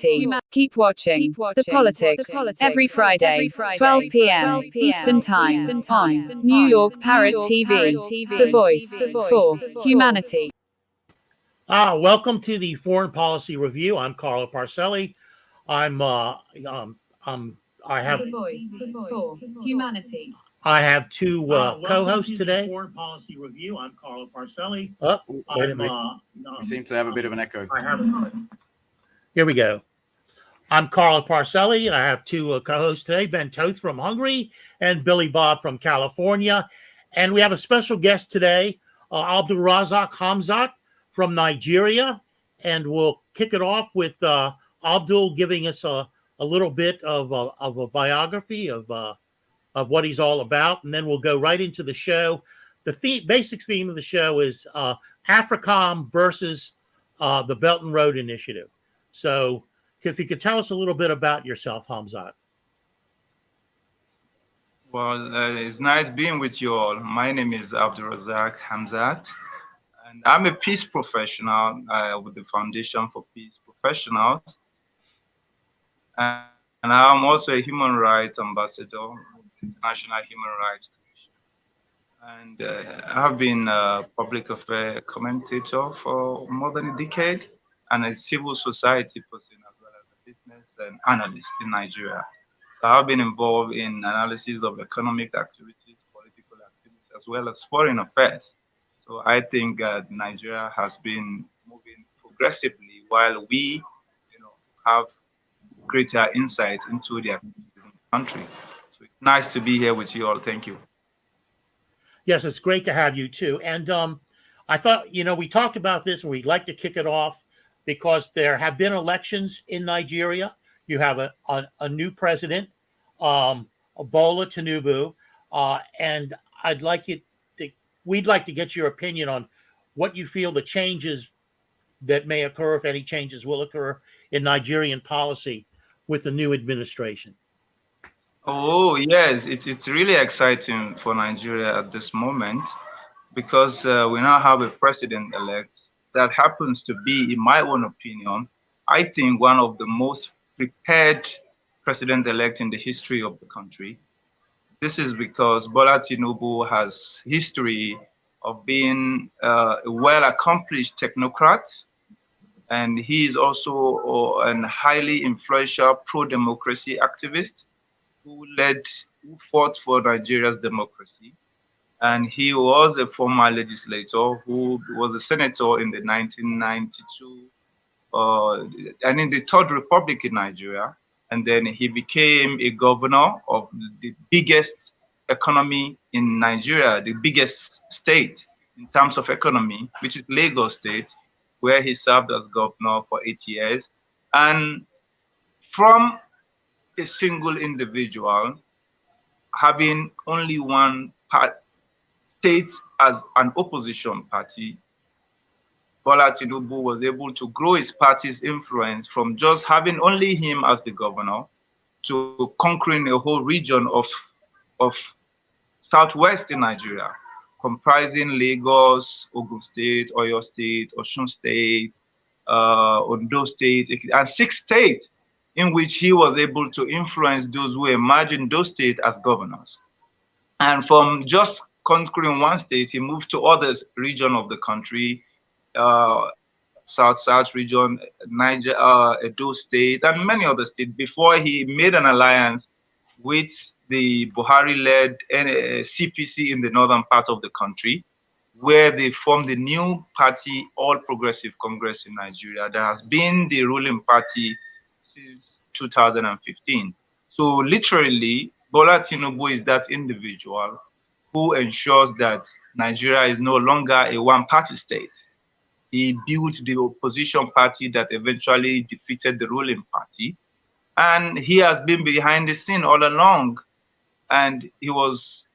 humanity. Keep watching The Politics every Friday, 12 p.m. Eastern Time on New York Parrot TV, the voice for humanity. Welcome to the Foreign Policy Review. I'm Carlo Parcelli. I have The voice for humanity. I have two co-hosts today. Foreign Policy Review. I'm Carlo Parcelli. Wait a minute. You seem to have a bit of an echo. Here we go. I'm Carlo Parcelli, and I have two co-hosts today, Ben TOTH from Hungary and Billy Bob from California. And we have a special guest today, ABDULRASAQ HAMZAT from Nigeria. And we'll kick it off with Abdul giving us a little bit of a biography of what he's all about, and then we'll go right into the show. The basic theme of the show is AFRICOM versus the Belt and Road Initiative. So if you could tell us a little bit about yourself, Hamzat. Well, it's nice being with you all. My name is ABDULRASAQ HAMZAT, and I'm a peace professional with the Foundation for Peace Professionals. And I'm also a human rights ambassador with the International Human Rights Commission. And I have been a public affairs commentator for more than a decade and a civil society person as well as a business and analyst in Nigeria. So I've been involved in analysis of economic activities, political activities, as well as foreign affairs. So I think Nigeria has been moving progressively while we, have greater insight into the activities in the country. So it's nice to be here with you all. Thank you. Yes, it's great to have you too. And I thought, we talked about this and we'd like to kick it off because there have been elections in Nigeria. You have a new president, Bola Tinubu, and we'd like to get your opinion on what you feel the changes that may occur, if any changes will occur, in Nigerian policy with the new administration. Oh, yes, it's really exciting for Nigeria at this moment because we now have a president-elect that happens to be, in my own opinion, I think one of the most prepared president-elect in the history of the country. This is because Bola Tinubu has history of being a well-accomplished technocrat, and he is also a highly influential pro-democracy activist who fought for Nigeria's democracy. And he was a former legislator who was a senator in the 1992, and in the Third Republic in Nigeria. And then he became a governor of the biggest economy in Nigeria, the biggest state in terms of economy, which is Lagos State, where he served as governor for 8 years. And from a single individual having only one state as an opposition party, Bola Tinubu was able to grow his party's influence from just having only him as the governor to conquering a whole region of southwestern Nigeria, comprising Lagos, Ogun State, Oyo State, Osun State, Ondo State, and 6 states in which he was able to influence those who emerged in those states as governors. And from just conquering one state, he moved to other regions of the country, South region, Niger, Edo State, and many other states before he made an alliance with the Buhari-led CPC in the northern part of the country, where they formed the new party, All Progressive Congress in Nigeria, that has been the ruling party since 2015. So literally, Bola Tinubu is that individual who ensures that Nigeria is no longer a one-party state. He built the opposition party that eventually defeated the ruling party. And he has been behind the scene all along. And he was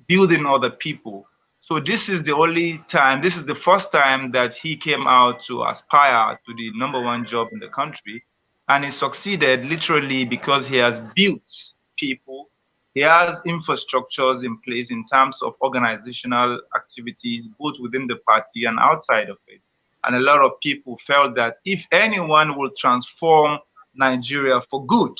building other people. So this is the first time that he came out to aspire to the #1 job in the country. And he succeeded literally because he has built people. He has infrastructures in place in terms of organizational activities, both within the party and outside of it. And a lot of people felt that if anyone will transform Nigeria for good,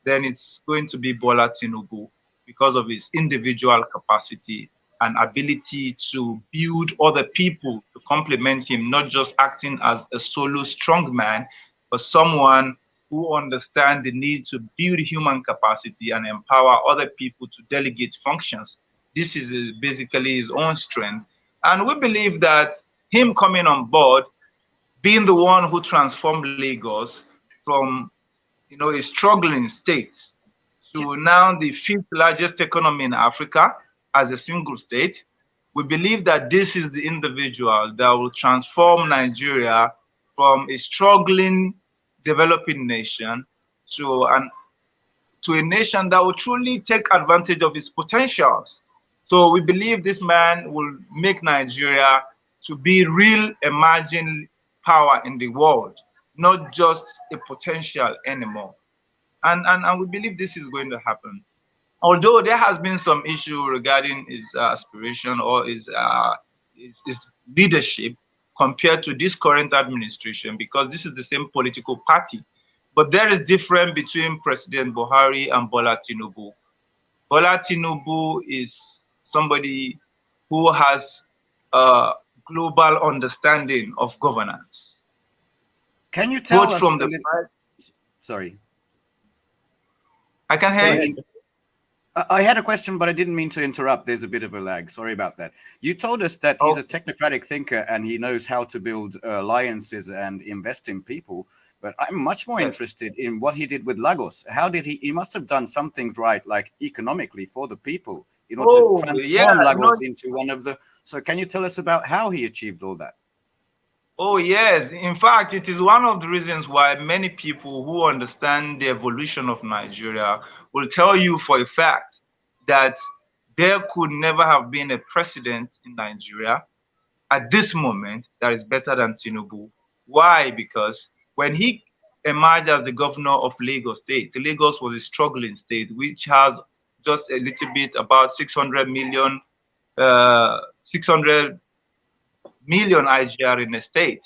then it's going to be Bola Tinubu, because of his individual capacity and ability to build other people to complement him, not just acting as a solo strongman, but someone who understands the need to build human capacity and empower other people to delegate functions. This is basically his own strength. And we believe that him coming on board, being the one who transformed Lagos from a struggling state to now the 5th largest economy in Africa as a single state, we believe that this is the individual that will transform Nigeria from a struggling developing nation to a nation that will truly take advantage of its potentials. So we believe this man will make Nigeria to be real emerging power in the world, not just a potential anymore. And we believe this is going to happen. Although there has been some issue regarding his aspiration or his leadership compared to this current administration, because this is the same political party. But there is difference between President Buhari and Bola Tinubu. Bola Tinubu is somebody who has a global understanding of governance. Can you tell us from sorry. I can hear you. I had a question, but I didn't mean to interrupt. There's a bit of a lag. Sorry about that. You told us that he's a technocratic thinker and he knows how to build alliances and invest in people. But I'm much more interested in what he did with Lagos. How did he must have done some things right, like economically for the people, in order to transform Lagos into one of the... So can you tell us about how he achieved all that? Oh, yes. In fact, it is one of the reasons why many people who understand the evolution of Nigeria will tell you for a fact that there could never have been a president in Nigeria at this moment that is better than Tinubu. Why? Because when he emerged as the governor of Lagos State, Lagos was a struggling state which has just a little bit about 600 million IGR in the state.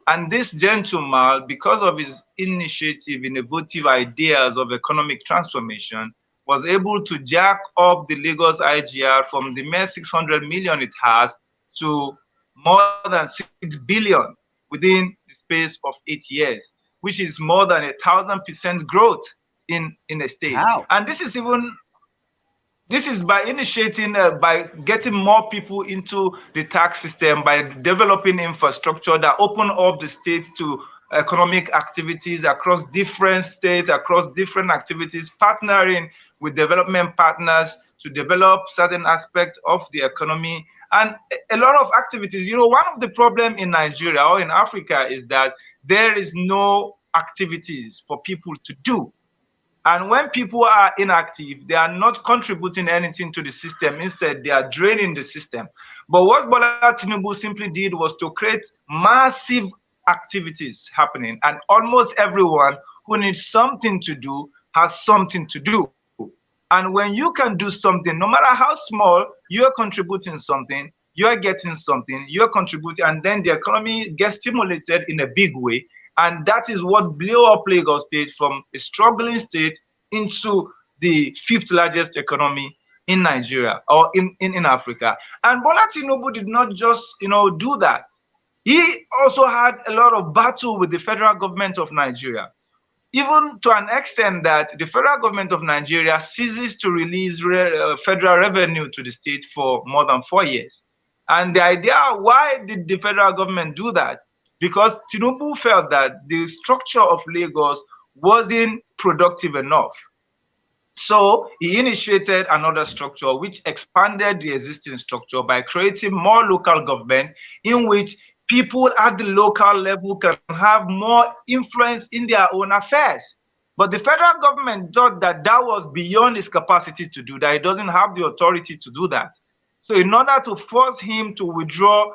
And this gentleman, because of his initiative, innovative ideas of economic transformation, was able to jack up the Lagos IGR from the mere 600 million it has to more than 6 billion within the space of 8 years, which is more than 1,000% growth in the state. How? And this is by initiating, by getting more people into the tax system, by developing infrastructure that open up the state to economic activities across different states, across different activities, partnering with development partners to develop certain aspects of the economy, and a lot of activities. One of the problems in Nigeria or in Africa is that there is no activities for people to do. And when people are inactive, they are not contributing anything to the system. Instead, they are draining the system. But what Bola Tinubu simply did was to create massive activities happening. And almost everyone who needs something to do has something to do. And when you can do something, no matter how small, you are contributing something, you are getting something, you are contributing, and then the economy gets stimulated in a big way. And that is what blew up Lagos State from a struggling state into the 5th largest economy in Nigeria or in Africa. And Bola Tinubu did not just, do that. He also had a lot of battle with the federal government of Nigeria, even to an extent that the federal government of Nigeria ceases to release federal revenue to the state for more than 4 years. And the idea, why did the federal government do that? Because Tinubu felt that the structure of Lagos wasn't productive enough. So he initiated another structure which expanded the existing structure by creating more local government in which people at the local level can have more influence in their own affairs. But the federal government thought that that was beyond his capacity to do that. He doesn't have the authority to do that. So in order to force him to withdraw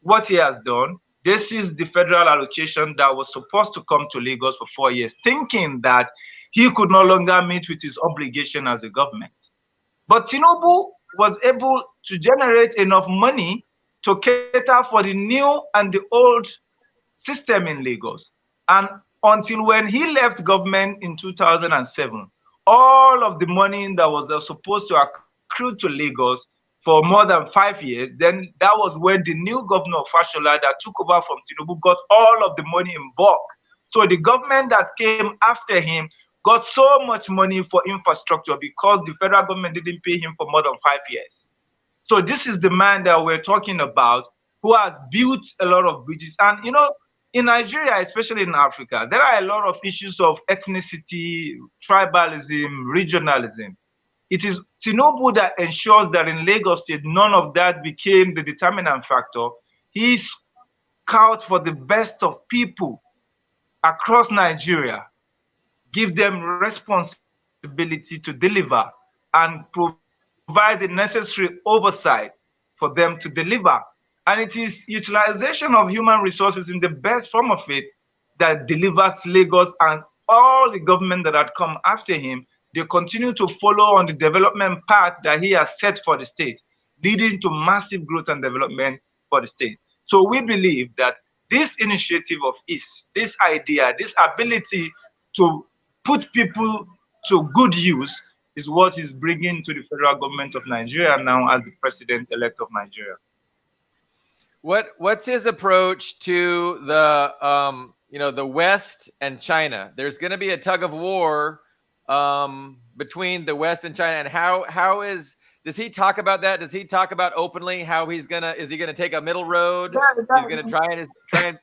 what he has done, this is the federal allocation that was supposed to come to Lagos for 4 years, thinking that he could no longer meet with his obligation as a government. But Tinubu was able to generate enough money to cater for the new and the old system in Lagos. And until when he left government in 2007, all of the money that was supposed to accrue to Lagos for more than 5 years, then that was when the new governor of Fashola that took over from Tinubu got all of the money in bulk. So the government that came after him got so much money for infrastructure because the federal government didn't pay him for more than 5 years. So this is the man that we're talking about who has built a lot of bridges. And you know, in Nigeria, especially in Africa, there are a lot of issues of ethnicity, tribalism, regionalism. It is Tinubu that ensures that in Lagos State, none of that became the determinant factor. He scouts for the best of people across Nigeria, give them responsibility to deliver, and provide the necessary oversight for them to deliver. And it is utilization of human resources in the best form of it that delivers Lagos, and all the government that had come after him, they continue to follow on the development path that he has set for the state, leading to massive growth and development for the state. So we believe that this initiative of his, this idea, this ability to put people to good use is what is bringing to the federal government of Nigeria now as the president-elect of Nigeria. What's his approach to the the West and China? There's going to be a tug of war between the West and China, and does he talk about that? Does he talk about openly how is he gonna take a middle road? He's gonna try and.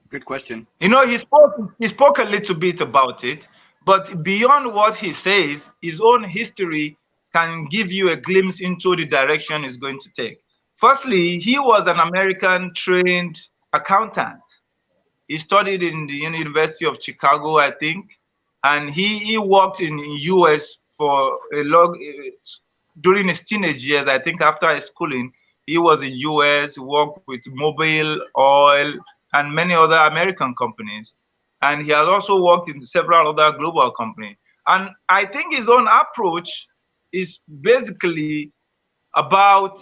Good question. You know, he spoke a little bit about it, but beyond what he says, his own history can give you a glimpse into the direction he's going to take. Firstly, he was an American trained accountant. He studied in the University of Chicago, I think, and he worked in the US for during his teenage years. I think after his schooling, he was in US, worked with Mobil, Oil, and many other American companies. And he has also worked in several other global companies. And I think his own approach is basically about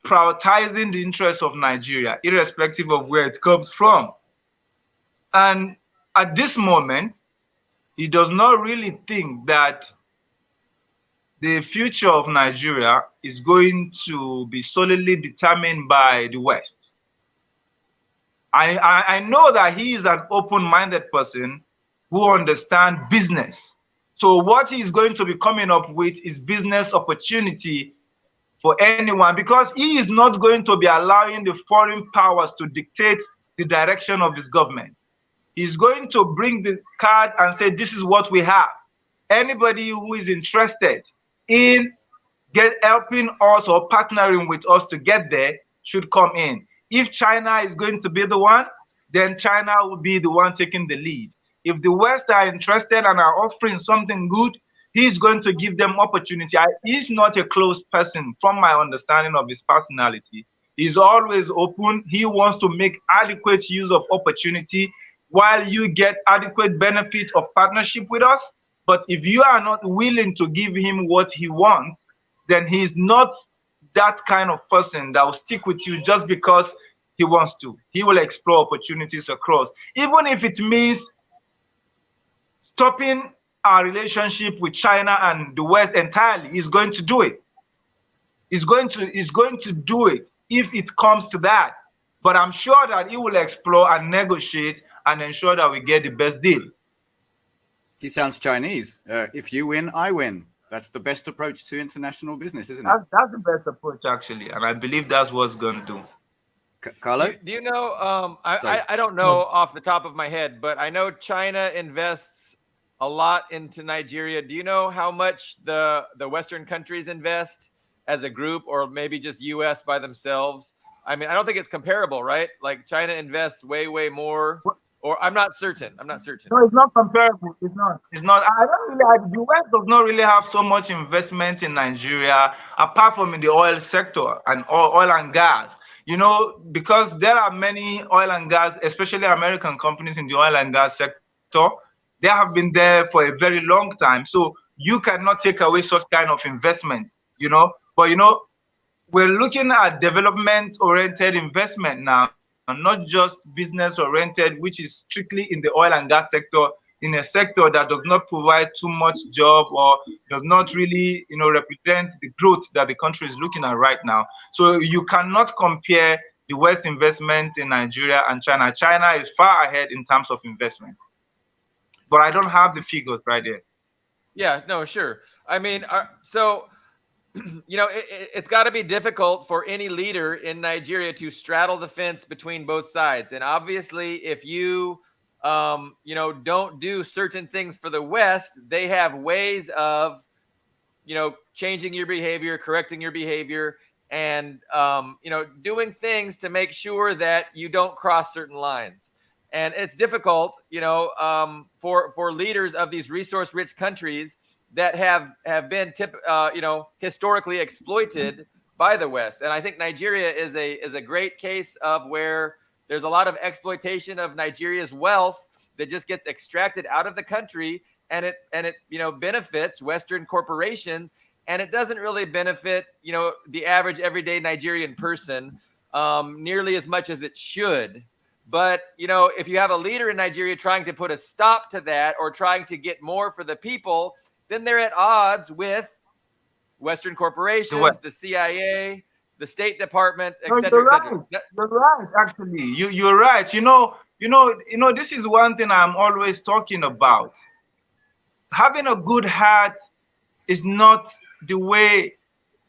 prioritizing the interests of Nigeria, irrespective of where it comes from. And at this moment, he does not really think that the future of Nigeria is going to be solely determined by the West. I know that he is an open-minded person who understands business. So what he is going to be coming up with is business opportunity for anyone, because he is not going to be allowing the foreign powers to dictate the direction of his government. He's going to bring the card and say, this is what we have. Anybody who is interested in helping us or partnering with us to get there should come in. If China is going to be the one, then China will be the one taking the lead. If the West are interested and are offering something good, he's going to give them opportunity. He's not a closed person from my understanding of his personality. He's always open. He wants to make adequate use of opportunity while you get adequate benefit of partnership with us. But if you are not willing to give him what he wants, then he's not that kind of person that will stick with you just because he wants to. He will explore opportunities across. Even if it means stopping our relationship with China and the West entirely, he's going to do it. He's going to do it if it comes to that. But I'm sure that he will explore and negotiate and ensure that we get the best deal. He sounds Chinese. If you win, I win. That's the best approach to international business, isn't it? That's the best approach, actually. And I believe that's what's going to do. Carlo? Do you know, I don't know off the top of my head, but I know China invests a lot into Nigeria. Do you know how much the Western countries invest as a group, or maybe just US by themselves? I mean, I don't think it's comparable, right? Like China invests way, way more. Or I'm not certain. No, it's not comparable. It's not. The West does not really have so much investment in Nigeria, apart from in the oil sector and oil and gas. You know, because there are many oil and gas, especially American companies in the oil and gas sector. They have been there for a very long time. So you cannot take away such kind of investment, But, we're looking at development-oriented investment now. not just business oriented, which is strictly in the oil and gas sector, in a sector that does not provide too much job or does not really, represent the growth that the country is looking at right now. So you cannot compare the West investment in Nigeria and China. China is far ahead in terms of investment, but I don't have the figures right there. Yeah, no, sure. I mean, so, it's got to be difficult for any leader in Nigeria to straddle the fence between both sides. And obviously, if you, don't do certain things for the West, they have ways of, changing your behavior, correcting your behavior, and, doing things to make sure that you don't cross certain lines. And it's difficult, for leaders of these resource-rich countries that have been historically exploited by the West. And I think Nigeria is a great case of where there's a lot of exploitation of Nigeria's wealth that just gets extracted out of the country, and it benefits Western corporations, and it doesn't really benefit the average everyday Nigerian person nearly as much as it should. But, if you have a leader in Nigeria trying to put a stop to that or trying to get more for the people, then they're at odds with Western corporations, the CIA, the State Department, et cetera, et cetera. You're right, actually. You're right. This is one thing I'm always talking about. Having a good heart is not the way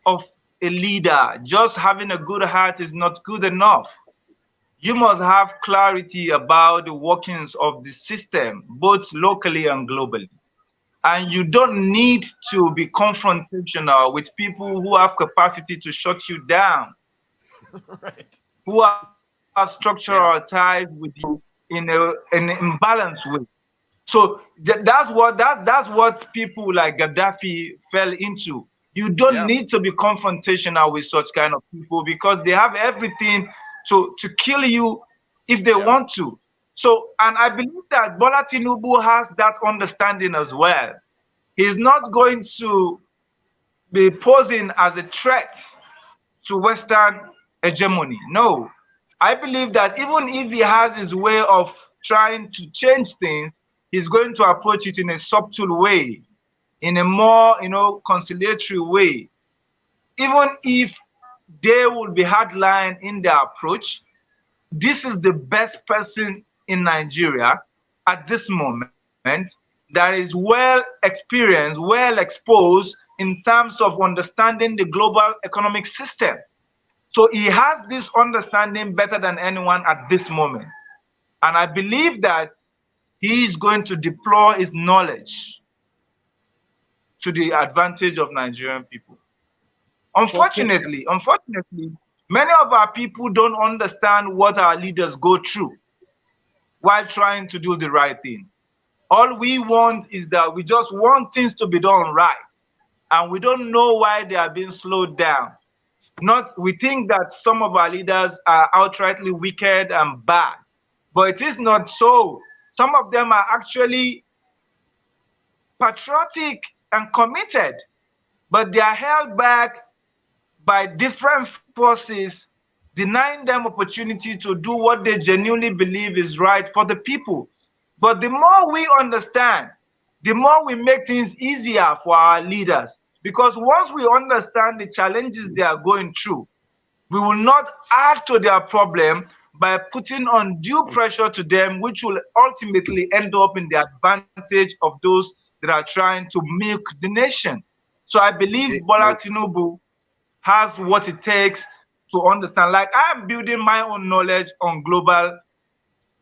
of a leader. Just having a good heart is not good enough. You must have clarity about the workings of the system, both locally and globally. And you don't need to be confrontational with people who have capacity to shut you down, right? Who have structural ties with you in an imbalanced way. So that's what people like Gaddafi fell into. You don't need to be confrontational with such kind of people because they have everything to kill you if they want to. So, and I believe that Bola Tinubu has that understanding as well. He's not going to be posing as a threat to Western hegemony. No, I believe that even if he has his way of trying to change things, he's going to approach it in a subtle way, in a more, conciliatory way. Even if they will be hardline in their approach, this is the best person in Nigeria at this moment that is well experienced, well exposed in terms of understanding the global economic system. So he has this understanding better than anyone at this moment. And I believe that he is going to deploy his knowledge to the advantage of Nigerian people. Unfortunately, many of our people don't understand what our leaders go through while trying to do the right thing. All we want is that we just want things to be done right. And we don't know why they are being slowed down. We think that some of our leaders are outrightly wicked and bad, but it is not so. Some of them are actually patriotic and committed, but they are held back by different forces, denying them opportunity to do what they genuinely believe is right for the people. But the more we understand, the more we make things easier for our leaders. Because once we understand the challenges they are going through, we will not add to their problem by putting undue pressure to them, which will ultimately end up in the advantage of those that are trying to milk the nation. So I believe Bola Tinubu has what it takes to understand. Like, I'm building my own knowledge on global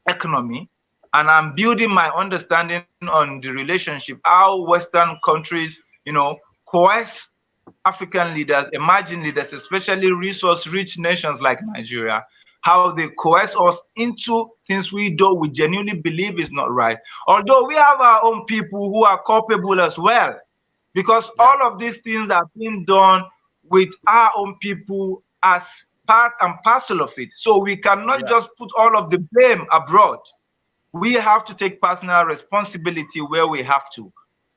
economy, and I'm building my understanding on the relationship, how Western countries, coerce African leaders, emerging leaders, especially resource-rich nations like Nigeria, how they coerce us into things we genuinely believe is not right. Although we have our own people who are culpable as well, because all of these things are being done with our own people as part and parcel of it. So we cannot just put all of the blame abroad. We have to take personal responsibility where we have to.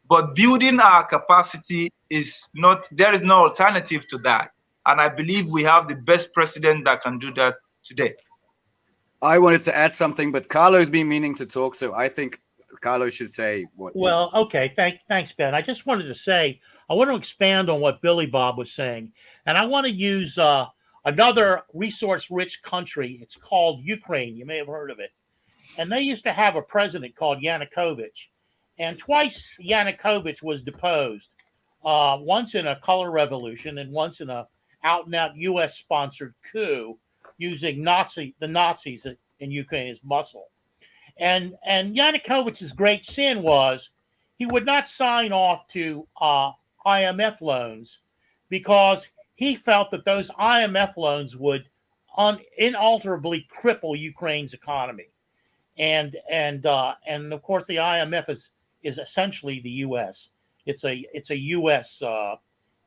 But building our capacity there is no alternative to that. And I believe we have the best president that can do that today. I wanted to add something, but Carlo's been meaning to talk, so I think Carlo should say what. Well, okay. Thanks, Ben. I just wanted to say, I want to expand on what Billy Bob was saying, and I want to use another resource-rich country. It's called Ukraine. You may have heard of it. And they used to have a president called Yanukovych, and twice Yanukovych was deposed. Once in a color revolution, and once in a out-and-out U.S.-sponsored coup using the Nazis in Ukraine as muscle. And Yanukovych's great sin was he would not sign off to IMF loans because he felt that those IMF loans would inalterably cripple Ukraine's economy. And of course the IMF is essentially the U.S. It's a U.S.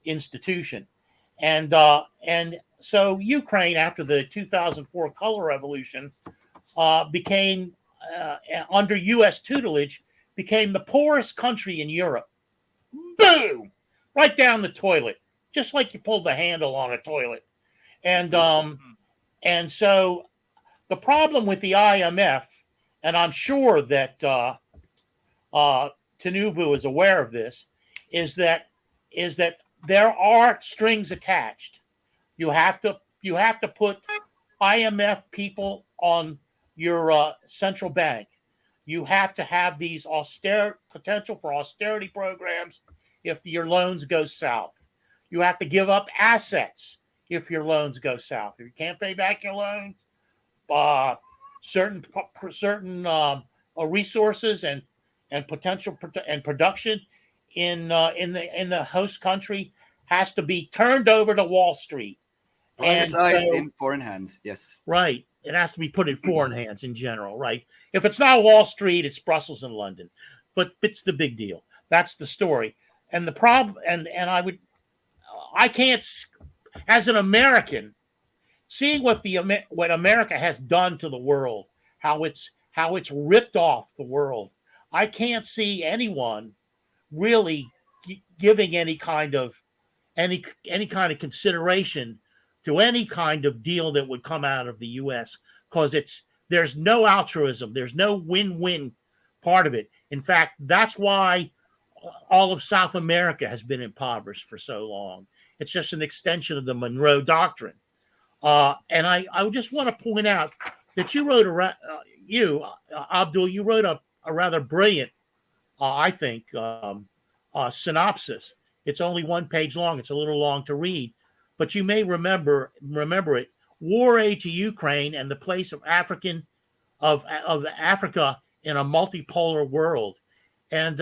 institution, and so Ukraine, after the 2004 color revolution, became under U.S. tutelage, became the poorest country in Europe. Boom! Right down the toilet, just like you pulled the handle on a toilet. And so the problem with the IMF, and I'm sure that Tinubu is aware of this, is that there are strings attached. You have to put IMF people on your central bank. You have to have these potential for austerity programs if your loans go south. You have to give up assets if your loans go south. If you can't pay back your loans, certain resources and potential and production in the host country has to be turned over to Wall Street. Privatized in foreign hands, yes. Right. It has to be put in foreign hands in general, right? If it's not Wall Street, it's Brussels and London. But it's the big deal. That's the story. And the problem, and I can't, as an American, seeing what America has done to the world, how it's ripped off the world, I can't see anyone really giving any kind of consideration to any kind of deal that would come out of the U.S. because there's no altruism, there's no win-win part of it. In fact, that's why all of South America has been impoverished for so long. It's just an extension of the Monroe Doctrine. And I just want to point out that you wrote Abdul, you wrote a rather brilliant, I think, synopsis. It's only one page long. It's a little long to read, but you may remember it. War aid to Ukraine and the place of Africa in a multipolar world. And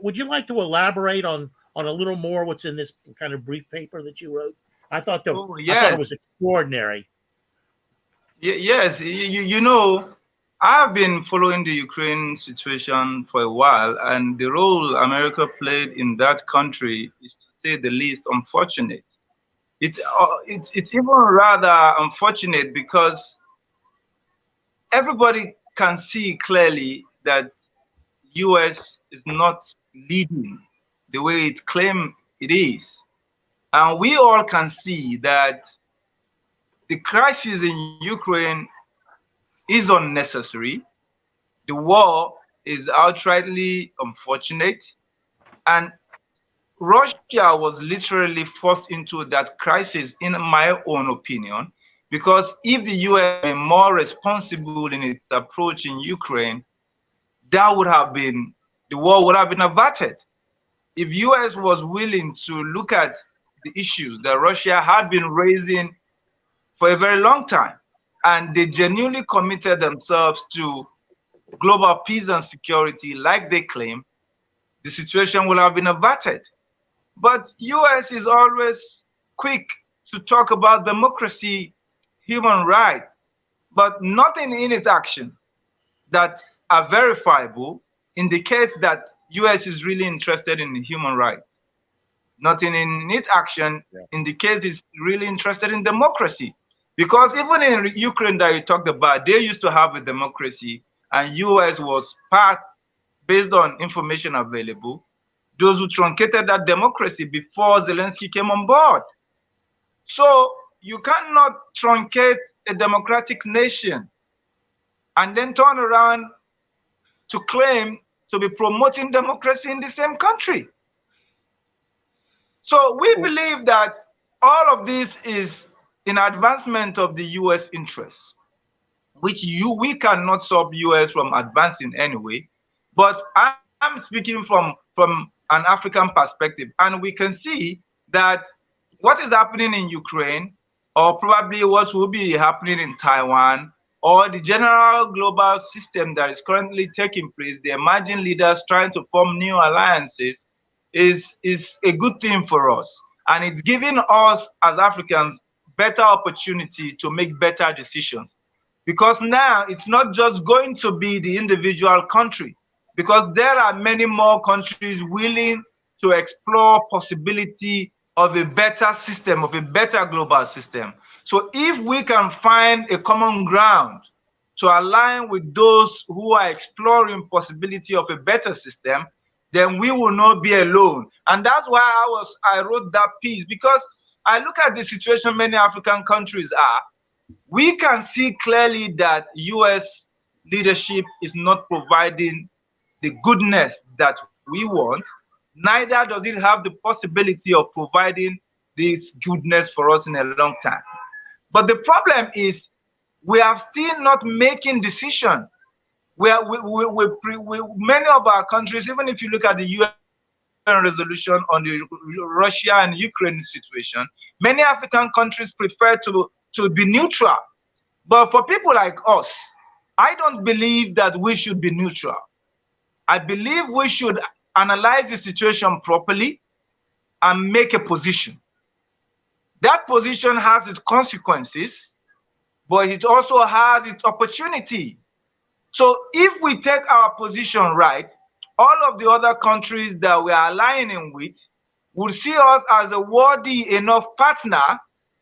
would you like to elaborate on a little more what's in this kind of brief paper that you wrote? I thought it was extraordinary. Yes, you know, I've been following the Ukraine situation for a while, and the role America played in that country is, to say the least, unfortunate. It's even rather unfortunate because everybody can see clearly that U.S. is not leading the way it claims it is. And we all can see that the crisis in Ukraine is unnecessary. The war is outrightly unfortunate. And Russia was literally forced into that crisis, in my own opinion, because if the US were more responsible in its approach in Ukraine, the war would have been averted. If US was willing to look at the issues that Russia had been raising for a very long time, and they genuinely committed themselves to global peace and security like they claim, the situation will have been averted. But US is always quick to talk about democracy, human rights, but nothing in its action that are verifiable indicates that US is really interested in human rights. Nothing in its action indicates it's really interested in democracy. Because even in Ukraine that you talked about, they used to have a democracy, and US was part, based on information available, those who truncated that democracy before Zelensky came on board. So you cannot truncate a democratic nation and then turn around to claim to be promoting democracy in the same country. So we believe that all of this is in advancement of the U.S. interests, which we cannot stop U.S. from advancing anyway. But I'm speaking from an African perspective, and we can see that what is happening in Ukraine, or probably what will be happening in Taiwan, or the general global system that is currently taking place, the emerging leaders trying to form new alliances, is a good thing for us. And it's giving us as Africans better opportunity to make better decisions. Because now it's not just going to be the individual country, because there are many more countries willing to explore possibility of a better system, of a better global system. So if we can find a common ground to align with those who are exploring possibility of a better system, then we will not be alone. And that's why I wrote that piece, because I look at the situation many African countries are. We can see clearly that US leadership is not providing the goodness that we want. Neither does it have the possibility of providing this goodness for us in a long time. But the problem is we are still not making decisions. Many of our countries, even if you look at the UN resolution on the Russia and Ukraine situation, many African countries prefer to be neutral. But for people like us, I don't believe that we should be neutral. I believe we should analyze the situation properly and make a position. That position has its consequences, but it also has its opportunity. So if we take our position right, all of the other countries that we are aligning with will see us as a worthy enough partner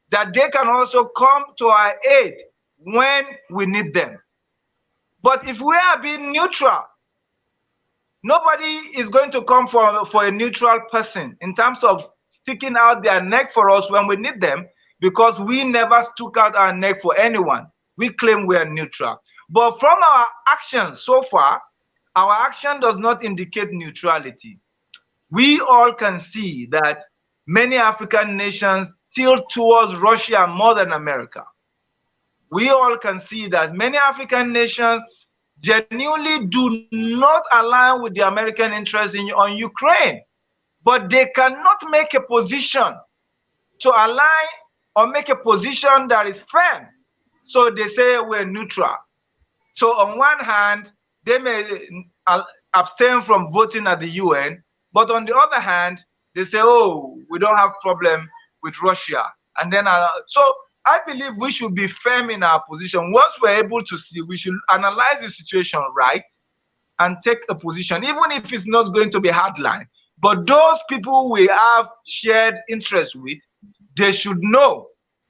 that they can also come to our aid when we need them. But if we are being neutral, nobody is going to come for a neutral person in terms of sticking out their neck for us when we need them, because we never stuck out our neck for anyone. We claim we are neutral. But from our actions so far, our action does not indicate neutrality. We all can see that many African nations tilt towards Russia more than America. We all can see that many African nations genuinely do not align with the American interest on Ukraine, but they cannot make a position to align or make a position that is firm. So they say we're neutral. So on one hand, they may abstain from voting at the UN, but on the other hand, they say, oh, we don't have problem with Russia. And then, so I believe we should be firm in our position. Once we're able to see, we should analyze the situation right and take a position, even if it's not going to be hardline. But those people we have shared interest with, they should know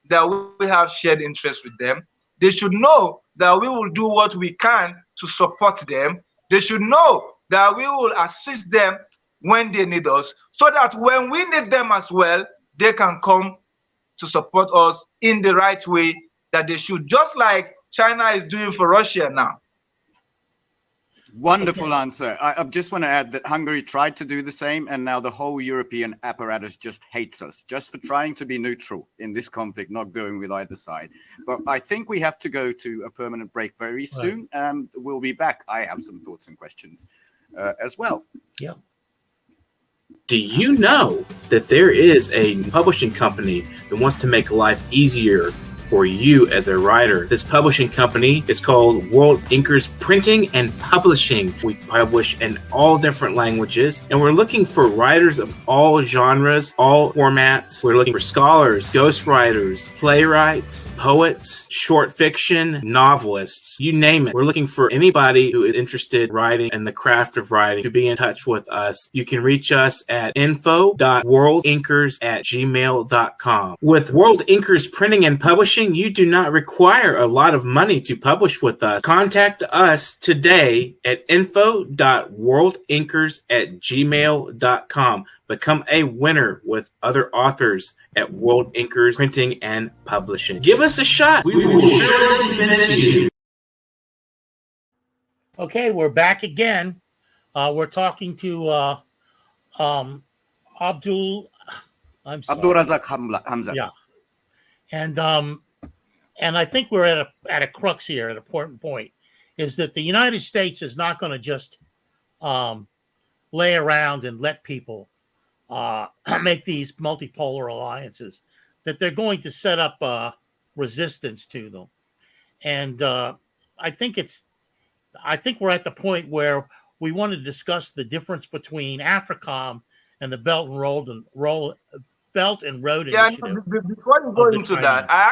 that we have shared interest with them. They should know that we will do what we can to support them. They should know that we will assist them when they need us, so that when we need them as well, they can come to support us in the right way that they should, just like China is doing for Russia now. Wonderful answer. I just want to add that Hungary tried to do the same, and now the whole European apparatus just hates us, just for trying to be neutral in this conflict, not going with either side. But I think we have to go to a permanent break very soon, and we'll be back. I have some thoughts and questions as well. Yeah. Do you know that there is a publishing company that wants to make life easier for you as a writer? This publishing company is called World Inkers Printing and Publishing. We publish in all different languages, and we're looking for writers of all genres, all formats. We're looking for scholars, ghostwriters, playwrights, poets, short fiction, novelists, you name it. We're looking for anybody who is interested in writing and the craft of writing to be in touch with us. You can reach us at info.worldinkers@gmail.com. With World Inkers Printing and Publishing, you do not require a lot of money to publish with us. Contact us today at info.worldinkers@gmail.com. Become a winner with other authors at World Inkers Printing and Publishing. Give us a shot. We will surely finish you. Okay, we're back again. We're talking to ABDULRASAQ HAMZAT. Yeah, and I think we're at a crux here, at an important point, is that the United States is not going to just lay around and let people make these multipolar alliances. That they're going to set up resistance to them, and I think we're at the point where we want to discuss the difference between AFRICOM and the Belt and Road Initiative. Before you go into that, I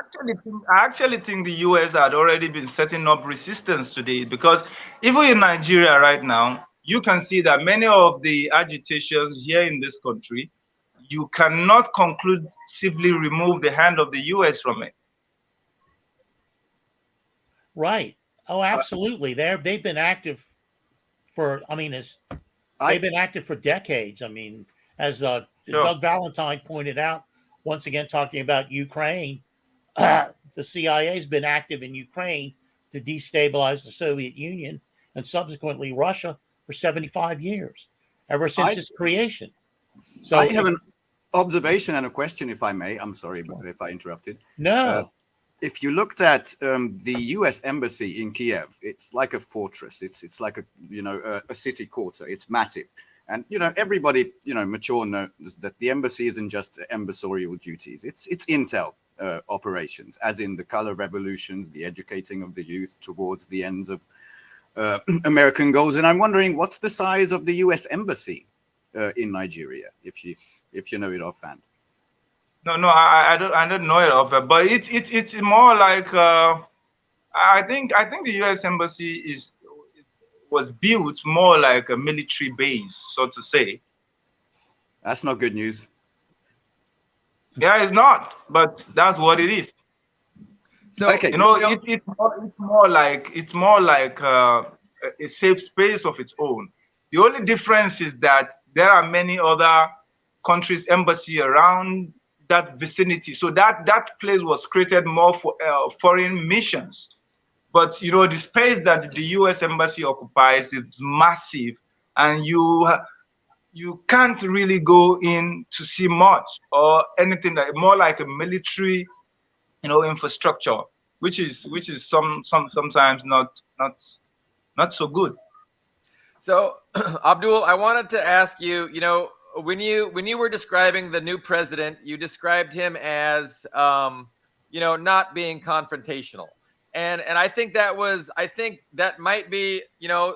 actually think the U.S. had already been setting up resistance to this, because even in Nigeria right now, you can see that many of the agitations here in this country, you cannot conclusively remove the hand of the U.S. from it. Right. Oh, absolutely. They've been active for, they've been active for decades. I mean, as Sure. Doug Valentine pointed out, once again, talking about Ukraine, the CIA's been active in Ukraine to destabilize the Soviet Union and subsequently Russia for 75 years, ever since its creation. So I have an observation and a question, if I may. I'm sorry if I interrupted. No. If you looked at the U.S. embassy in Kiev, it's like a fortress. It's like a city quarter. It's massive, and everybody mature knows that the embassy isn't just ambassadorial duties. It's intel operations, as in the color revolutions, the educating of the youth towards the ends of American goals. And I'm wondering, what's the size of the U.S. embassy in Nigeria, if you know it offhand? No, I don't know it of, but it's more like I think the U.S. embassy was built more like a military base, so to say. That's not good news. Yeah, it's not, but that's what it is. So okay. It's more like a safe space of its own. The only difference is that there are many other countries' embassy around that vicinity, so that place was created more for foreign missions. But the space that the U.S. embassy occupies is massive, and you can't really go in to see much or anything, that more like a military, infrastructure, which is sometimes not so good. So, Abdul, I wanted to ask you, when you were describing the new president, you described him as, not being confrontational. And I think that might be,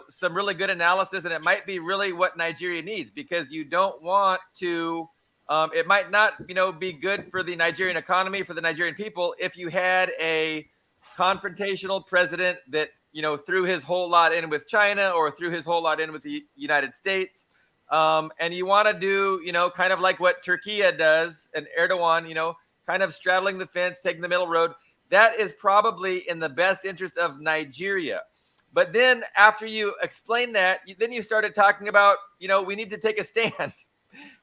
some really good analysis, and it might be really what Nigeria needs, because you don't want to, it might not, be good for the Nigerian economy, for the Nigerian people, if you had a confrontational president that, threw his whole lot in with China or threw his whole lot in with the United States. And you want to do, kind of like what Turkey does, and Erdogan, kind of straddling the fence, taking the middle road. That is probably in the best interest of Nigeria. But then after you explain that, then you started talking about, we need to take a stand.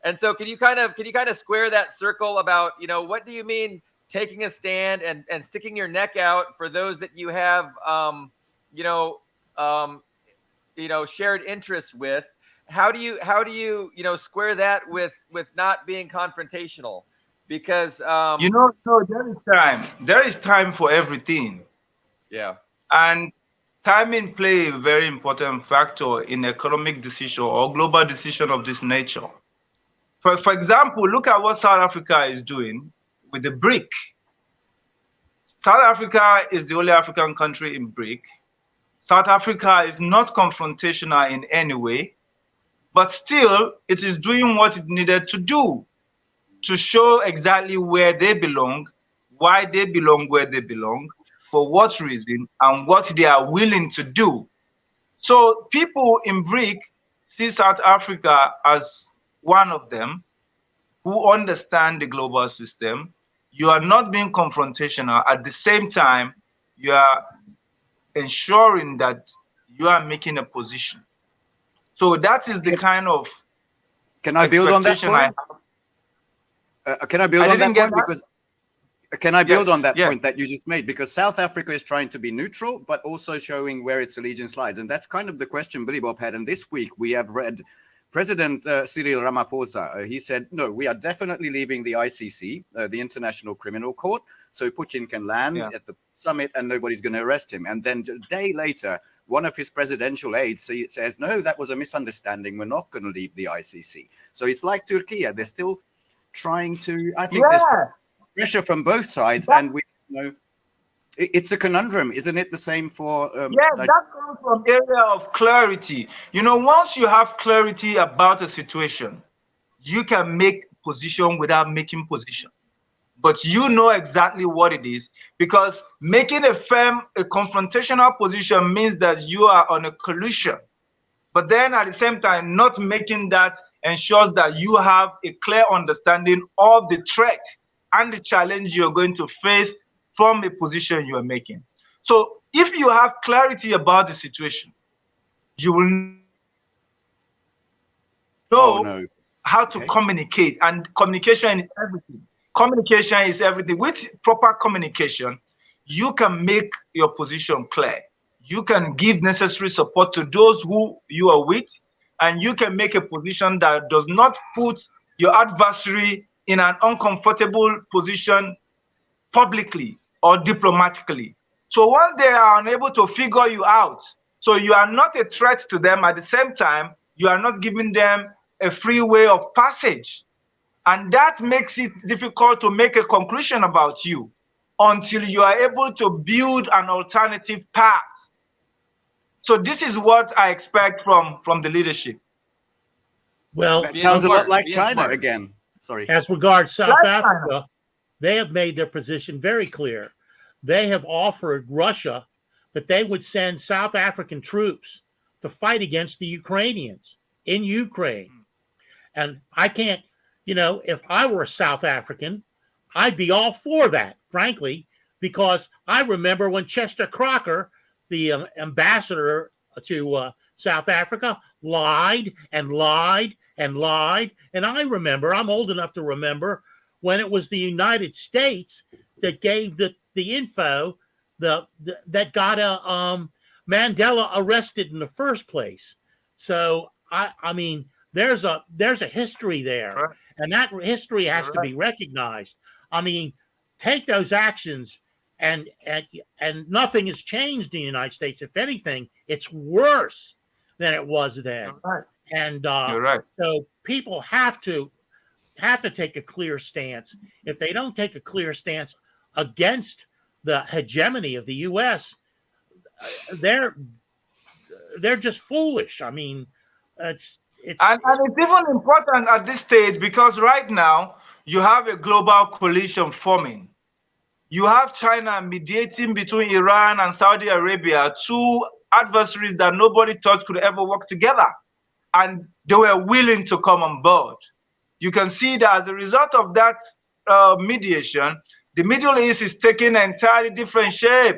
And so can you kind of square that circle about, what do you mean taking a stand and sticking your neck out for those that you have, shared interests with? How do you square that with not being confrontational? Because there is time for everything. Yeah. And timing play a very important factor in economic decision or global decision of this nature. For example, look at what South Africa is doing with the BRIC. South Africa is the only African country in BRIC. South Africa is not confrontational in any way, but still it is doing what it needed to do to show exactly where they belong, why they belong where they belong, for what reason, and what they are willing to do. So people in BRIC see South Africa as one of them who understand the global system. You are not being confrontational. At the same time, you are ensuring that you are making a position. So that is the kind of Can I build on that point? Can I build on that point? Because can I build on that point that you just made? Because South Africa is trying to be neutral, but also showing where its allegiance lies. And that's kind of the question Billy Bob had. And this week we have read President Cyril Ramaphosa. He said, no, we are definitely leaving the ICC, the International Criminal Court, so Putin can land at the summit and nobody's going to arrest him. And then a day later, one of his presidential aides says, no, that was a misunderstanding. We're not going to leave the ICC. So it's like Turkey. They're still trying to, I think there's pressure from both sides. And we know it's a conundrum, isn't it? The same for that comes from area of clarity. You know, once you have clarity about a situation, you can make position without making position. But you know exactly what it is, because making a confrontational position means that you are on a collision. But then at the same time, not making that ensures that you have a clear understanding of the threat and the challenge you're going to face from a position you are making. So if you have clarity about the situation, you will know how to communicate, and communication is everything. Communication is everything. With proper communication, you can make your position clear. You can give necessary support to those who you are with, and you can make a position that does not put your adversary in an uncomfortable position publicly or diplomatically. So once they are unable to figure you out, so you are not a threat to them, at the same time, you are not giving them a free way of passage. And that makes it difficult to make a conclusion about you until you are able to build an alternative path. So this is what I expect from the leadership. Well, that sounds a lot like China again. Sorry. As regards South Africa, they have made their position very clear. They have offered Russia that they would send South African troops to fight against the Ukrainians in Ukraine. And I can't, you know, if I were a South African, I'd be all for that, frankly, because I remember when Chester Crocker, the ambassador to South Africa, lied and lied and lied. And I remember, I'm old enough to remember, when it was the United States that gave the info that got Mandela arrested in the first place. So I mean, there's a history there, and that history has to be recognized. I mean, take those actions, and nothing has changed in the United States. If anything, it's worse than it was then. And so people have to take a clear stance. If they don't take a clear stance against the hegemony of the U.S., they're just foolish. I mean, it's even important at this stage, because right now you have a global coalition forming. You have China mediating between Iran and Saudi Arabia, two adversaries that nobody thought could ever work together, and they were willing to come on board. You can see that as a result of that mediation, the Middle East is taking an entirely different shape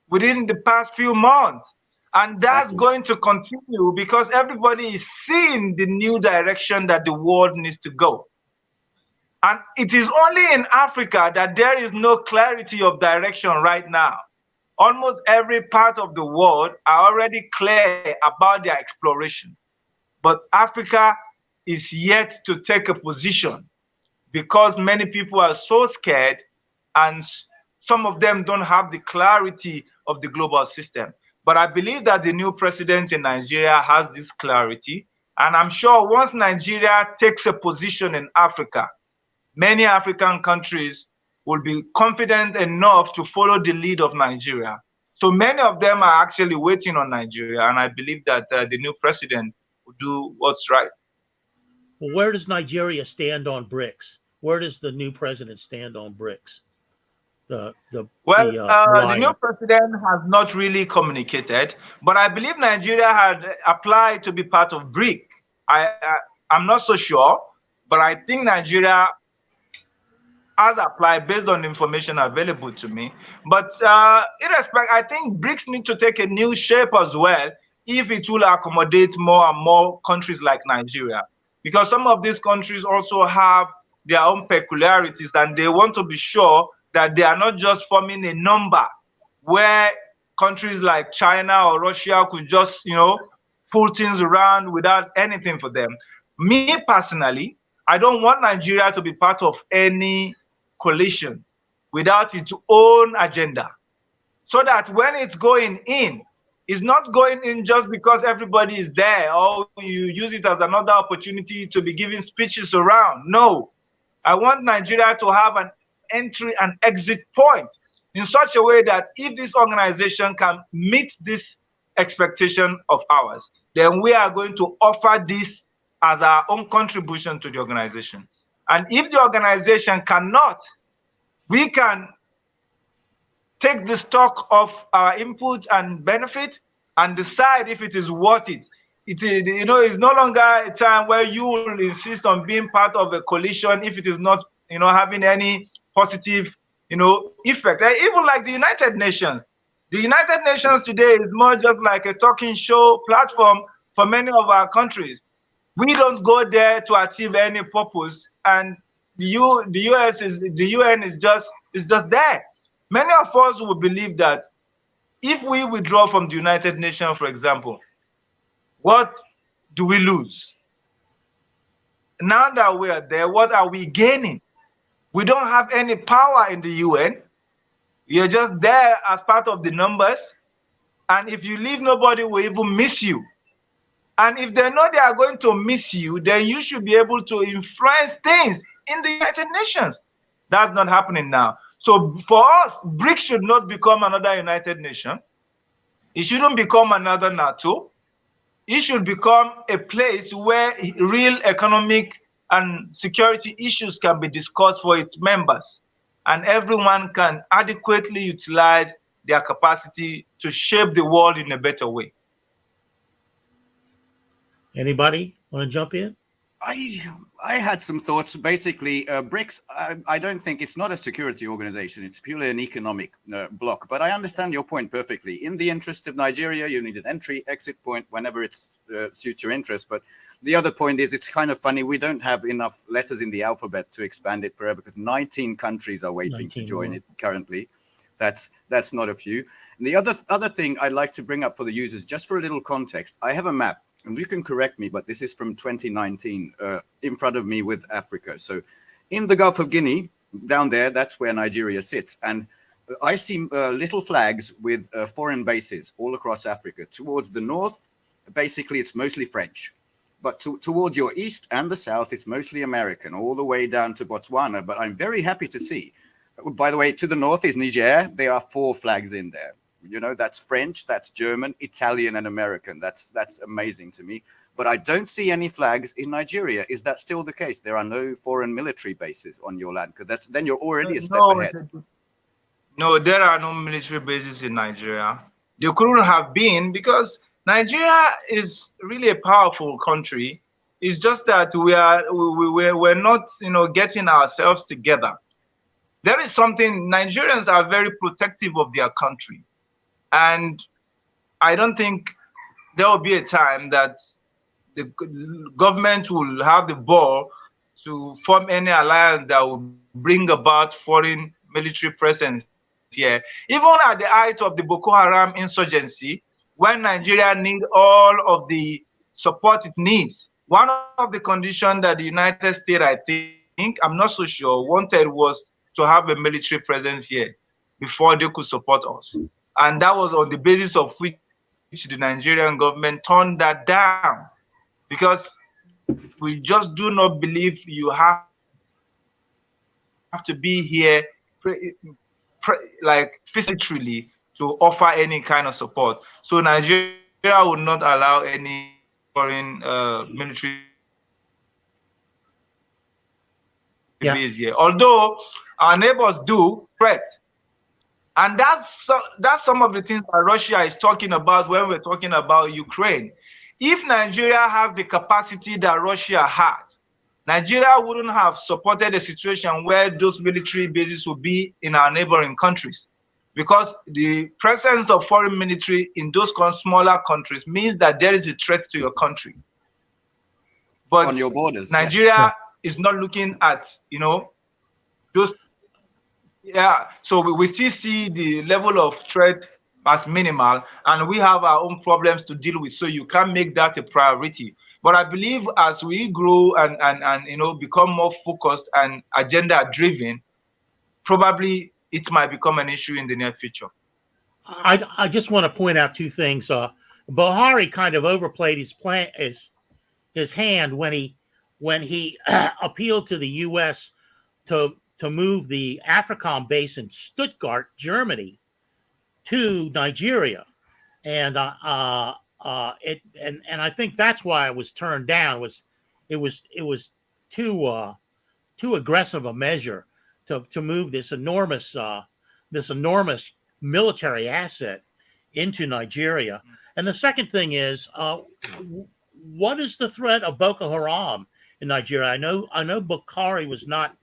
within the past few months. And that's going to continue because everybody is seeing the new direction that the world needs to go. And it is only in Africa that there is no clarity of direction right now. Almost every part of the world are already clear about their exploration. But Africa is yet to take a position because many people are so scared, and some of them don't have the clarity of the global system. But I believe that the new president in Nigeria has this clarity. And I'm sure once Nigeria takes a position in Africa, many African countries will be confident enough to follow the lead of Nigeria. So many of them are actually waiting on Nigeria. And I believe that the new president will do what's right. Well, where does Nigeria stand on BRICS? Where does the new president stand on BRICS? The new president has not really communicated, but I believe Nigeria had applied to be part of BRIC. I'm not so sure, but I think Nigeria has applied based on the information available to me. But I think BRICS need to take a new shape as well if it will accommodate more and more countries like Nigeria. because some of these countries also have their own peculiarities, and they want to be sure that they are not just forming a number where countries like China or Russia could just, pull things around without anything for them. Me personally, I don't want Nigeria to be part of any coalition without its own agenda, so that when it's going in, it's not going in just because everybody is there, or you use it as another opportunity to be giving speeches around. No, I want Nigeria to have an entry and exit point in such a way that if this organization can meet this expectation of ours, then we are going to offer this as our own contribution to the organization. And if the organization cannot, we can take the stock of our input and benefit and decide if it is worth it. It is, it's no longer a time where you will insist on being part of a coalition if it is not, having any positive, effect. Even like the United Nations. The United Nations today is more just like a talking show platform for many of our countries. We don't go there to achieve any purpose, and the UN is just there. Many of us will believe that if we withdraw from the United Nations, for example, what do we lose? Now that we are there, what are we gaining? We don't have any power in the UN. You're just there as part of the numbers. And if you leave, nobody will even miss you. And if they know they are going to miss you, then you should be able to influence things in the United Nations. That's not happening now. So for us, BRICS should not become another United Nation. It shouldn't become another NATO. It should become a place where real economic and security issues can be discussed for its members, and everyone can adequately utilize their capacity to shape the world in a better way. Anybody want to jump in? I had some thoughts. Basically, BRICS, I don't think it's not a security organization. It's purely an economic bloc. But I understand your point perfectly. In the interest of Nigeria, you need an entry, exit point whenever it suits your interest. But the other point is, it's kind of funny. We don't have enough letters in the alphabet to expand it forever, because 19 countries are waiting to join it currently. That's not a few. And the other thing I'd like to bring up for the users, just for a little context, I have a map. And you can correct me, but this is from 2019 in front of me with Africa. So in the Gulf of Guinea, down there, that's where Nigeria sits. And I see little flags with foreign bases all across Africa. Towards the north, basically, it's mostly French. But towards your east and the south, it's mostly American, all the way down to Botswana. But I'm very happy to see. By the way, to the north is Niger. There are 4 flags in there. That's French, that's German, Italian, and American. That's amazing to me. But I don't see any flags in Nigeria. Is that still the case? There are no foreign military bases on your land, because then you're already a step ahead. No, there are no military bases in Nigeria. There couldn't have been, because Nigeria is really a powerful country. It's just that we're not, getting ourselves together. There is something, Nigerians are very protective of their country. And I don't think there will be a time that the government will have the ball to form any alliance that will bring about foreign military presence here. Even at the height of the Boko Haram insurgency, when Nigeria needs all of the support it needs, one of the conditions that the United States, I think, I'm not so sure, wanted was to have a military presence here before they could support us. And that was on the basis of which the Nigerian government turned that down, because we just do not believe you have to be here like physically to offer any kind of support. So Nigeria would not allow any foreign military base here. Although our neighbors do threat. And that's some of the things that Russia is talking about when we're talking about Ukraine. If Nigeria has the capacity that Russia had, Nigeria wouldn't have supported a situation where those military bases would be in our neighboring countries. Because the presence of foreign military in those smaller countries means that there is a threat to your country. But on your borders. Nigeria is not looking at, those. Yeah, so we still see the level of threat as minimal, and we have our own problems to deal with. So you can't make that a priority. But I believe as we grow and become more focused and agenda driven, probably it might become an issue in the near future. I just want to point out two things. Buhari kind of overplayed his hand when he appealed to the U.S. to move the AFRICOM base in Stuttgart, Germany, to Nigeria, and I think that's why it was turned down. It was too aggressive a measure to move this enormous military asset into Nigeria. And the second thing is, what is the threat of Boko Haram in Nigeria? I know Buhari was not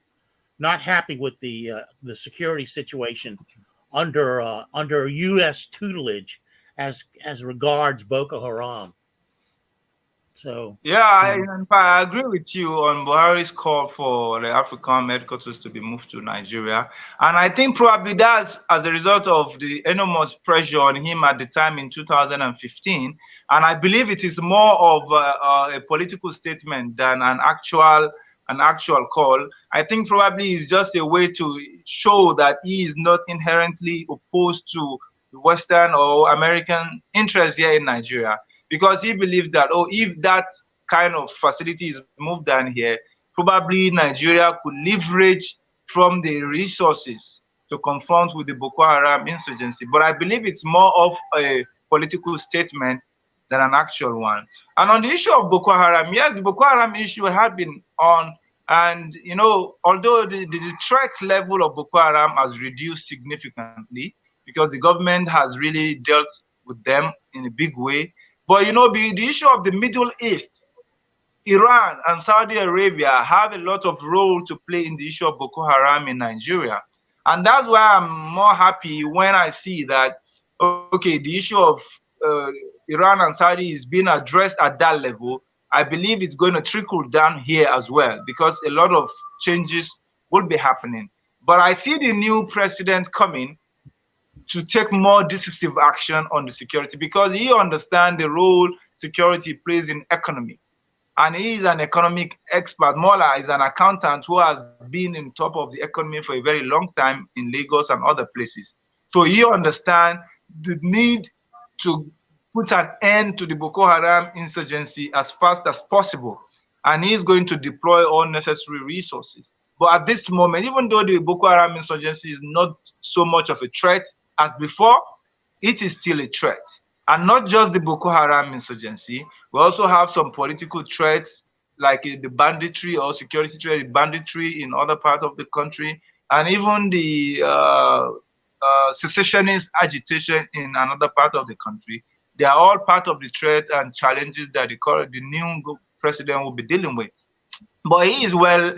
happy with the security situation under U.S. tutelage as regards Boko Haram. So yeah, I agree with you on Buhari's call for the African headquarters to be moved to Nigeria, and I think probably that's as a result of the enormous pressure on him at the time in 2015. And I believe it is more of a political statement than an actual call. I think probably it's just a way to show that he is not inherently opposed to the Western or American interests here in Nigeria, because he believes that, if that kind of facility is moved down here, probably Nigeria could leverage from the resources to confront with the Boko Haram insurgency. But I believe it's more of a political statement than an actual one. And on the issue of Boko Haram, yes, the Boko Haram issue had been on, and although the threat level of Boko Haram has reduced significantly because the government has really dealt with them in a big way, but the issue of the Middle East, Iran and Saudi Arabia have a lot of role to play in the issue of Boko Haram in Nigeria. And that's why I'm more happy when I see that, okay, the issue of Iran and Saudi is being addressed at that level. I believe it's going to trickle down here as well, because a lot of changes will be happening. But I see the new president coming to take more decisive action on the security, because he understands the role security plays in economy. And he is an economic expert. More like he's an accountant who has been in top of the economy for a very long time in Lagos and other places. So he understands the need to put an end to the Boko Haram insurgency as fast as possible. And he is going to deploy all necessary resources. But at this moment, even though the Boko Haram insurgency is not so much of a threat as before, it is still a threat. And not just the Boko Haram insurgency, we also have some political threats like the banditry or security threat, banditry in other parts of the country, and even the secessionist agitation in another part of the country. They are all part of the threat and challenges that the new president will be dealing with. But he is well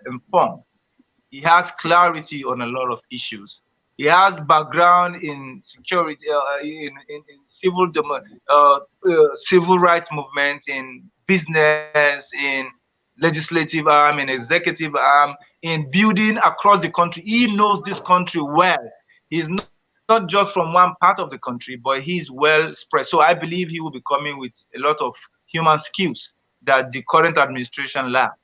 informed. He has clarity on a lot of issues. He has background in security, in civil rights movement, in business, in legislative arm, in executive arm, in building across the country. He knows this country well. He's not just from one part of the country, but he's well spread. So I believe he will be coming with a lot of human skills that the current administration lacks.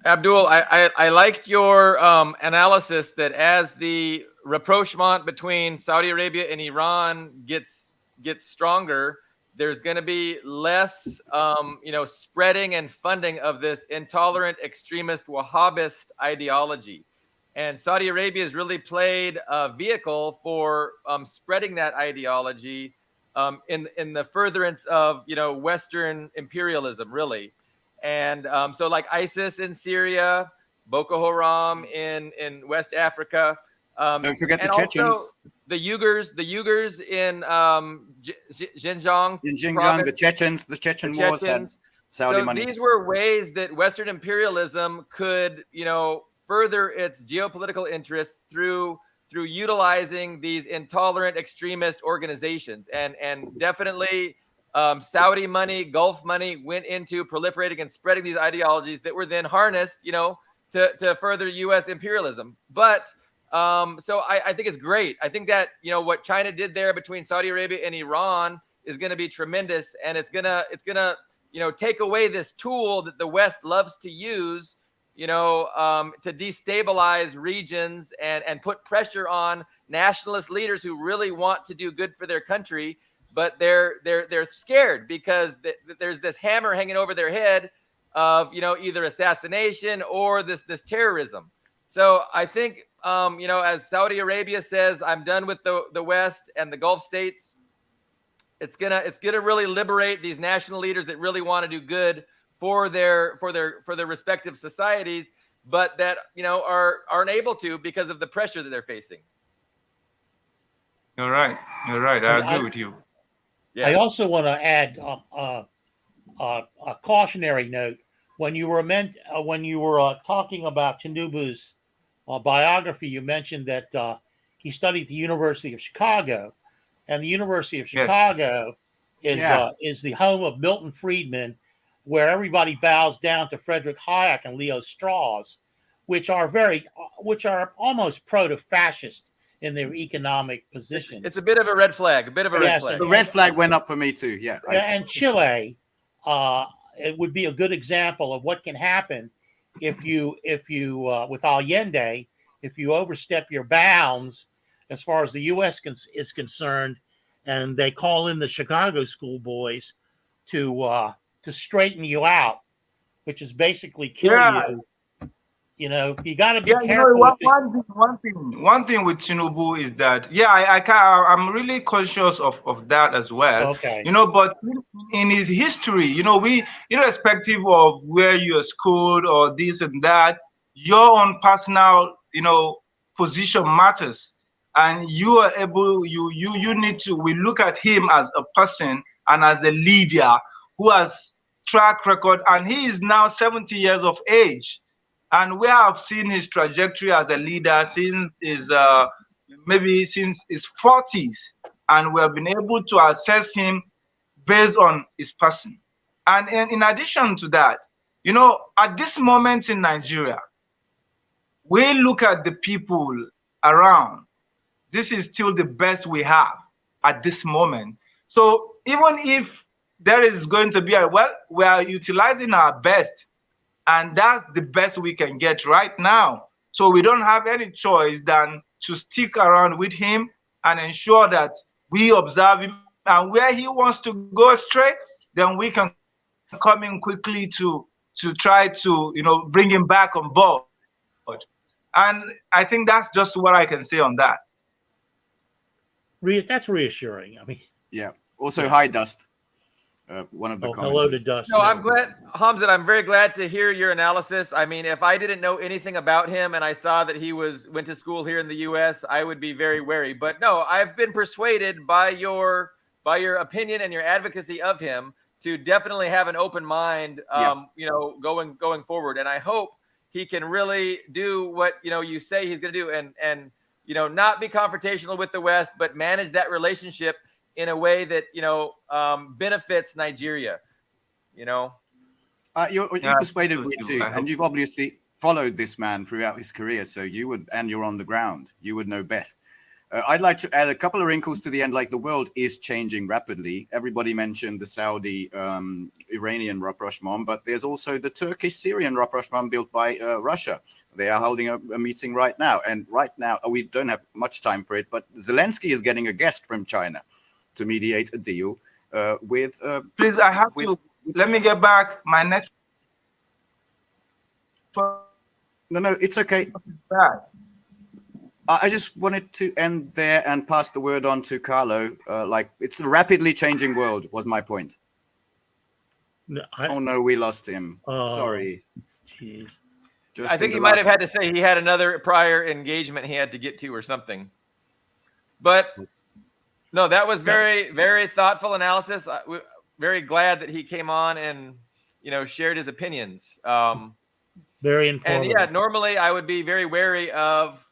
Abdul, I liked your analysis that as the rapprochement between Saudi Arabia and Iran gets stronger, there's going to be less, spreading and funding of this intolerant, extremist, Wahhabist ideology. And Saudi Arabia has really played a vehicle for spreading that ideology in the furtherance of Western imperialism, really. And so like ISIS in Syria, Boko Haram in West Africa. Don't forget the Chechens. The Uyghurs in Xinjiang. In Xinjiang, the Chechen wars had Saudi money. These were ways that Western imperialism could, further its geopolitical interests through utilizing these intolerant extremist organizations. And definitely Saudi money, Gulf money went into proliferating and spreading these ideologies that were then harnessed, to further U.S. imperialism. But so I think it's great. I think that, what China did there between Saudi Arabia and Iran is going to be tremendous. And it's gonna, take away this tool that the West loves to use, to destabilize regions and put pressure on nationalist leaders who really want to do good for their country, but they're scared because there's this hammer hanging over their head of, either assassination or this terrorism. So I think, as Saudi Arabia says, I'm done with the West and the Gulf states, it's gonna really liberate these national leaders that really want to do good for their respective societies, but that aren't able to because of the pressure that they're facing. You're right. I agree with you. Yeah. I also want to add a cautionary note. When you were talking about Tinubu's biography, you mentioned that he studied at the University of Chicago, and the University of Chicago is the home of Milton Friedman, where everybody bows down to Frederick Hayek and Leo Strauss, which are almost proto-fascist in their economic position. It's a bit of a red flag. Red flag. The red flag went up for me too. Yeah. And Chile, it would be a good example of what can happen if you with Allende, if you overstep your bounds as far as the U.S. is concerned, and they call in the Chicago schoolboys to straighten you out, which is basically kill you. You got to be careful. One thing with Tinubu is that, I'm really conscious of that as well. Okay. But in his history, we, irrespective of where you're schooled or this and that, your own personal, position matters. And you are able, you need to, we look at him as a person and as the leader who has track record, and he is now 70 years of age. And we have seen his trajectory as a leader since his since his 40s, and we have been able to assess him based on his person. And in addition to that, at this moment in Nigeria, we look at the people around. This is still the best we have at this moment. So even if there is going to be we are utilizing our best. And that's the best we can get right now. So we don't have any choice than to stick around with him and ensure that we observe him. And where he wants to go astray, then we can come in quickly to try to bring him back on board. And I think that's just what I can say on that. That's reassuring. Yeah. Also, hi, Dust. One of the hello to Dust. No, I'm glad, HAMZAT, I'm very glad to hear your analysis. If I didn't know anything about him and I saw that he went to school here in the U.S., I would be very wary. But no, I've been persuaded by your opinion and your advocacy of him to definitely have an open mind, going forward. And I hope he can really do what you say he's going to do, and not be confrontational with the West, but manage that relationship in a way that benefits Nigeria. You're persuaded me too, and you've obviously followed this man throughout his career, so you're on the ground. You would know best. I'd like to add a couple of wrinkles to the end. Like, the world is changing rapidly. Everybody mentioned the Saudi Iranian rapprochement, but there's also the Turkish-Syrian rapprochement built by Russia. They are holding a meeting right now, and right now we don't have much time for it, but Zelensky is getting a guest from China to mediate a deal with. Please, I have to. Let me get back. My next. No, it's okay. I just wanted to end there and pass the word on to Carlo. It's a rapidly changing world, was my point. No, we lost him. Sorry. Jeez. I think he might have had to say he had another prior engagement he had to get to or something. But no, that was very, very thoughtful analysis. We're very glad that he came on and, shared his opinions. Very informative. And normally I would be very wary of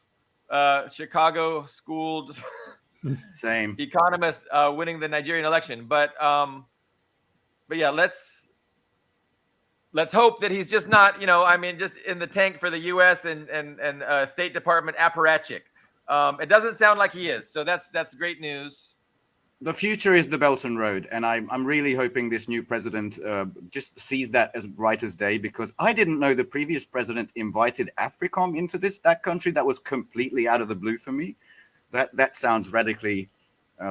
Chicago schooled same economists winning the Nigerian election, but yeah, let's hope that he's just not, just in the tank for the U.S. and State Department apparatchik. It doesn't sound like he is, so that's great news. The future is the Belt and Road, and I'm really hoping this new president just sees that as bright as day, because I didn't know the previous president invited AFRICOM into that country. That was completely out of the blue for me. That sounds radically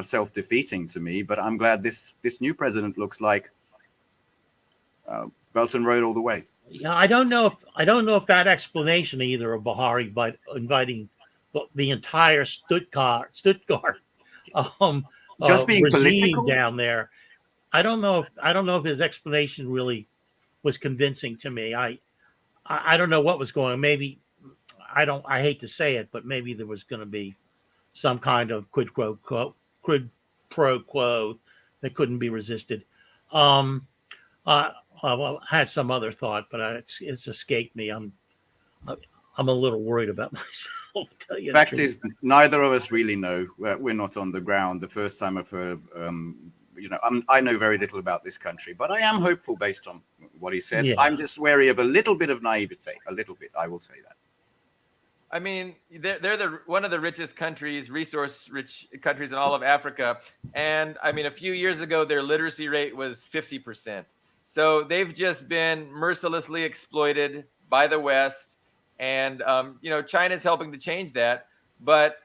self-defeating to me, but I'm glad this new president looks like Belt and Road all the way. Yeah, I don't know if that explanation either of Bahari by inviting the entire Stuttgart just being political down there. I don't know if his explanation really was convincing to me. I don't know what was going on. Maybe I hate to say it, but maybe there was going to be some kind of quid pro quo that couldn't be resisted. Well, I had some other thought, but it's escaped me. I'm a little worried about myself. Fact is, neither of us really know. We're not on the ground. The first time I've heard of, I know very little about this country, but I am hopeful based on what he said. Yeah. I'm just wary of a little bit of naivete. A little bit, I will say that. I mean, they're one of the richest countries, resource-rich countries in all of Africa. And I mean, a few years ago, their literacy rate was 50%. So they've just been mercilessly exploited by the West. And, China's helping to change that. But,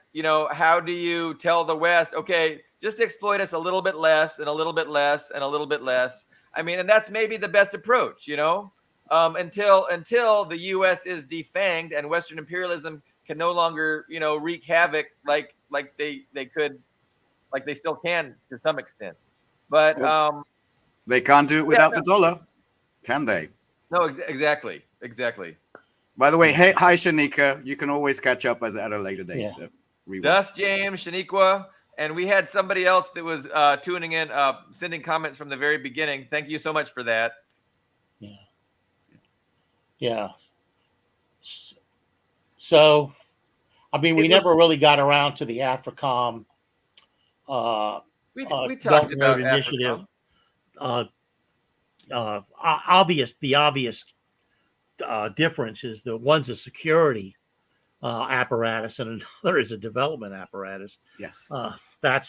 how do you tell the West, okay, just exploit us a little bit less and a little bit less and a little bit less? I mean, and that's maybe the best approach, until the U.S. is defanged and Western imperialism can no longer, wreak havoc like they still can to some extent. But they can't do it without the dollar, can they? No, exactly. By the way, hey, hi Shanika. You can always catch up at a later date. Yeah. So Dust, James, Shaniqua, and we had somebody else that was tuning in, sending comments from the very beginning. Thank you so much for that. Yeah. So, I mean, we never really got around to the AFRICOM. We talked about initiative. AFRICOM. The obvious difference is the one's a security apparatus and another is a development apparatus. Yes. That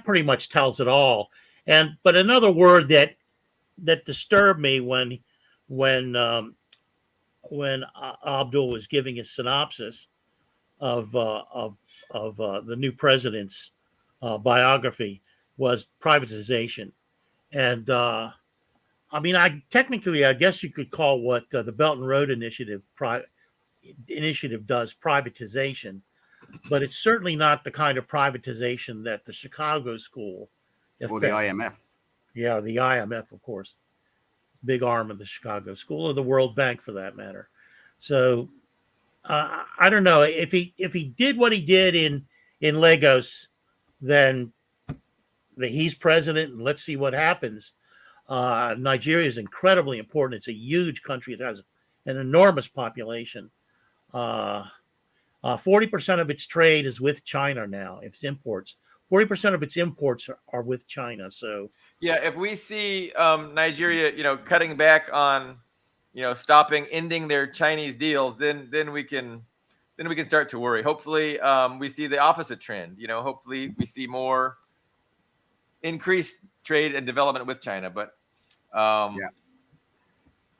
pretty much tells it all. But another word that disturbed me when Abdul was giving his synopsis of the new president's biography was privatization. And I guess you could call what the Belt and Road Initiative does privatization, but it's certainly not the kind of privatization that the Chicago School or the IMF. Yeah, the IMF, of course, big arm of the Chicago School, or the World Bank for that matter. So I don't know if he did what he did in Lagos, then he's president, and let's see what happens. Nigeria is incredibly important. It's a huge country. It has an enormous population. 40% of its trade is with China now. Its imports, 40% of its imports are with China. So yeah, if we see Nigeria, cutting back on, ending their Chinese deals, then we can start to worry. Hopefully, we see the opposite trend. Hopefully we see more increased trade and development with China. But yeah.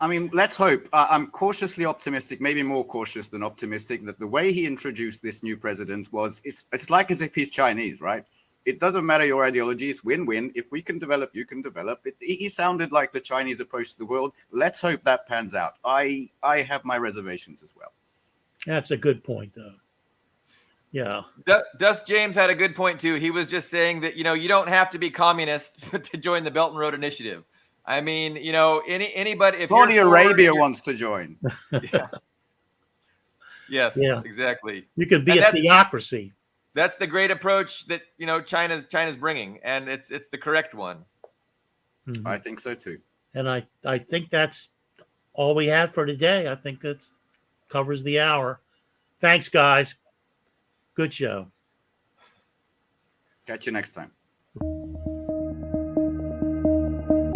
I mean, let's hope. I'm cautiously optimistic, maybe more cautious than optimistic, that the way he introduced this new president was, it's like as if he's Chinese, right? It doesn't matter your ideology, it's win-win. If we can develop, you can develop. He sounded like the Chinese approach to the world. Let's hope that pans out. I have my reservations as well. That's a good point, though. Yeah. Dust James had a good point, too. He was just saying that, you don't have to be communist to join the Belt and Road Initiative. I mean, anybody. If Saudi Arabia wants to join. Yeah. Yes, yeah. Exactly. You could be a theocracy. That's the great approach that, China's bringing, and it's the correct one. Mm-hmm. I think so, too. And I think that's all we have for today. I think that covers the hour. Thanks, guys. Good show. Catch you next time.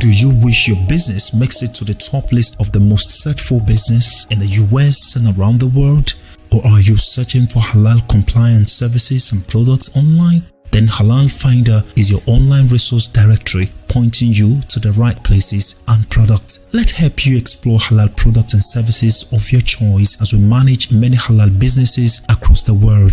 Do you wish your business makes it to the top list of the most searched for business in the US and around the world? Or are you searching for halal compliant services and products online? Then Halal Finder is your online resource directory pointing you to the right places and products. Let's help you explore halal products and services of your choice as we manage many halal businesses across the world.